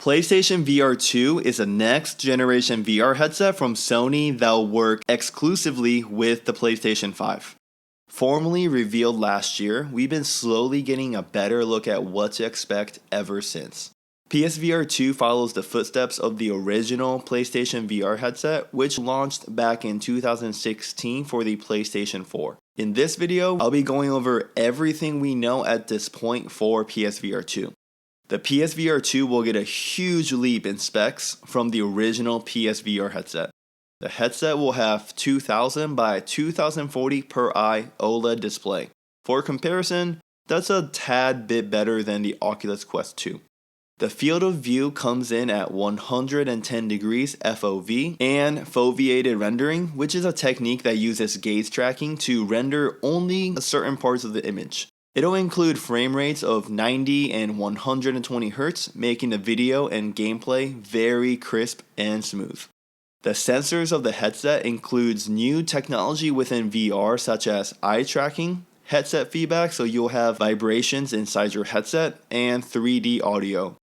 PlayStation VR 2 is a next generation VR headset from Sony that will work exclusively with the PlayStation 5. Formally revealed last year, we've been slowly getting a better look at what to expect ever since. PSVR 2 follows the footsteps of the original PlayStation VR headset, which launched back in 2016 for the PlayStation 4. In this video, I'll be going over everything we know at this point for PSVR 2. The PSVR 2 will get a huge leap in specs from the original PSVR headset. The headset will have 2000 by 2040 per eye OLED display. For comparison, that's a tad bit better than the Oculus Quest 2. The field of view comes in at 110 degrees FOV and foveated rendering, which is a technique that uses gaze tracking to render only certain parts of the image. It'll include frame rates of 90 and 120 Hz, making the video and gameplay very crisp and smooth. The sensors of the headset includes new technology within VR such as eye tracking, headset feedback so you'll have vibrations inside your headset, and 3D audio.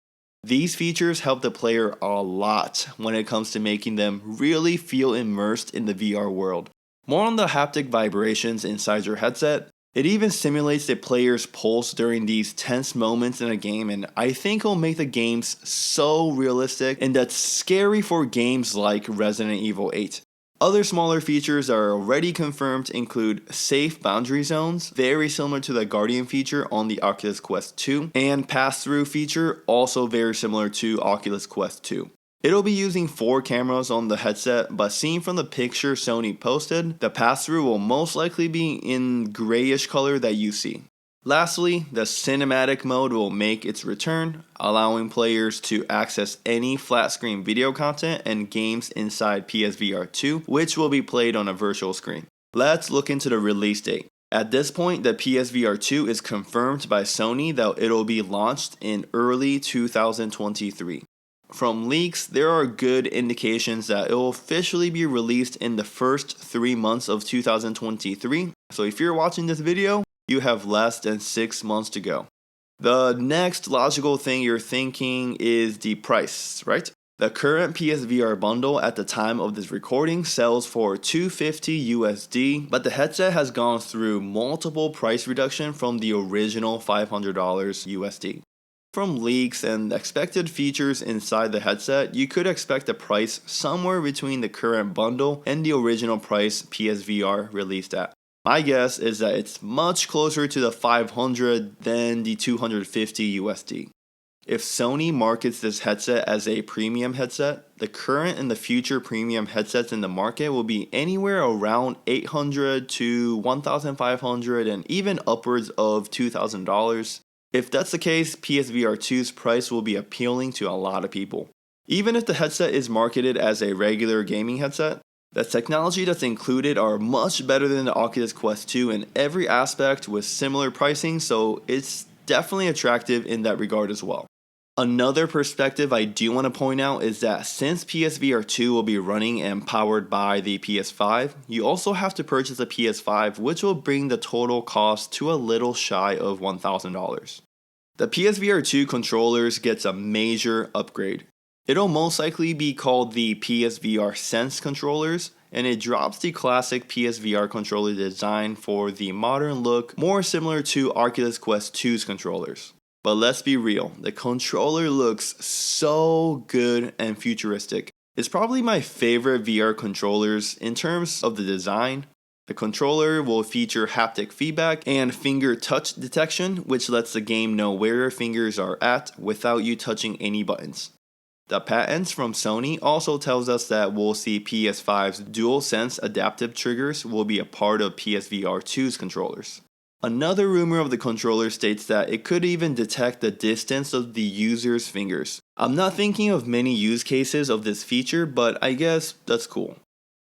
These features help the player a lot when it comes to making them really feel immersed in the VR world. More on the haptic vibrations inside your headset. It even simulates the player's pulse during these tense moments in a game, and I think it'll make the games so realistic and that's scary for games like Resident Evil 8. Other smaller features that are already confirmed include safe boundary zones, very similar to the Guardian feature on the Oculus Quest 2, and pass-through feature, also very similar to Oculus Quest 2. It'll be using 4 cameras on the headset, but seen from the picture Sony posted, the pass-through will most likely be in grayish color that you see. Lastly, the cinematic mode will make its return, allowing players to access any flat-screen video content and games inside PSVR 2, which will be played on a virtual screen. Let's look into the release date. At this point, the PSVR 2 is confirmed by Sony that it'll be launched in early 2023. From leaks, there are good indications that it will officially be released in the first 3 months of 2023. So if you're watching this video, you have less than 6 months to go. The next logical thing you're thinking is the price, right? The current PSVR bundle at the time of this recording sells for $250 USD, but the headset has gone through multiple price reduction from the original $500 USD. From leaks and expected features inside the headset, you could expect a price somewhere between the current bundle and the original price PSVR released at. My guess is that it's much closer to the 500 than the 250 USD. If Sony markets this headset as a premium headset, the current and the future premium headsets in the market will be anywhere around $800 to $1,500 and even upwards of $2,000. If that's the case, PSVR 2's price will be appealing to a lot of people. Even if the headset is marketed as a regular gaming headset, the technology that's included are much better than the Oculus Quest 2 in every aspect with similar pricing, so it's definitely attractive in that regard as well. Another perspective I do want to point out is that since PSVR 2 will be running and powered by the PS5, you also have to purchase a PS5, which will bring the total cost to a little shy of $1,000. The PSVR 2 controllers gets a major upgrade. It'll most likely be called the PSVR Sense controllers, and it drops the classic PSVR controller design for the modern look, more similar to Oculus Quest 2's controllers. But let's be real, the controller looks so good and futuristic. It's probably my favorite VR controllers in terms of the design. The controller will feature haptic feedback and finger touch detection, which lets the game know where your fingers are at without you touching any buttons. The patents from Sony also tells us that we'll see PS5's DualSense adaptive triggers will be a part of PSVR 2's controllers. Another rumor of the controller states that it could even detect the distance of the user's fingers. I'm not thinking of many use cases of this feature, but I guess that's cool.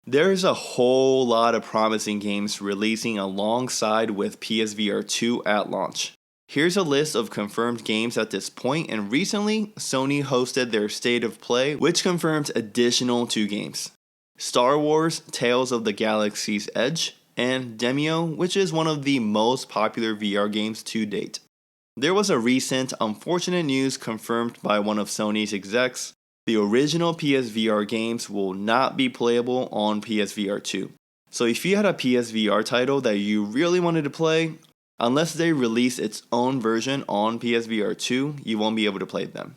There's a whole lot of promising games releasing alongside with PSVR 2 at launch. Here's a list of confirmed games at this point, and recently, Sony hosted their State of Play, which confirmed additional 2 games. Star Wars Tales of the Galaxy's Edge, and Demio, which is one of the most popular VR games to date. There was a recent unfortunate news confirmed by one of Sony's execs. The original PSVR games will not be playable on PSVR 2. So if you had a PSVR title that you really wanted to play, unless they release its own version on PSVR 2, you won't be able to play them.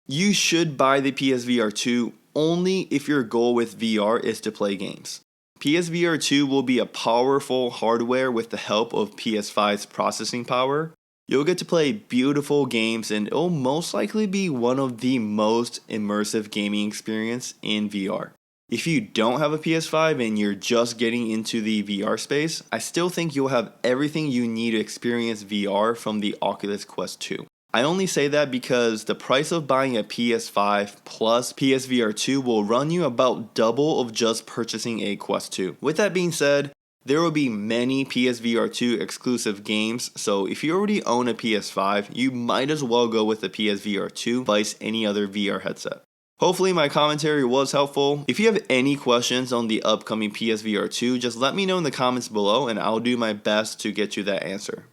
You should buy the PSVR 2 only if your goal with VR is to play games. PSVR 2 will be a powerful hardware with the help of PS5's processing power. You'll get to play beautiful games and it'll most likely be one of the most immersive gaming experience in VR. If you don't have a PS5 and you're just getting into the VR space, I still think you'll have everything you need to experience VR from the Oculus Quest 2. I only say that because the price of buying a PS5 plus PSVR 2 will run you about double of just purchasing a Quest 2. With that being said, there will be many PSVR 2 exclusive games, so if you already own a PS5, you might as well go with the PSVR 2 vice any other VR headset. Hopefully my commentary was helpful. If you have any questions on the upcoming PSVR 2, just let me know in the comments below and I'll do my best to get you that answer.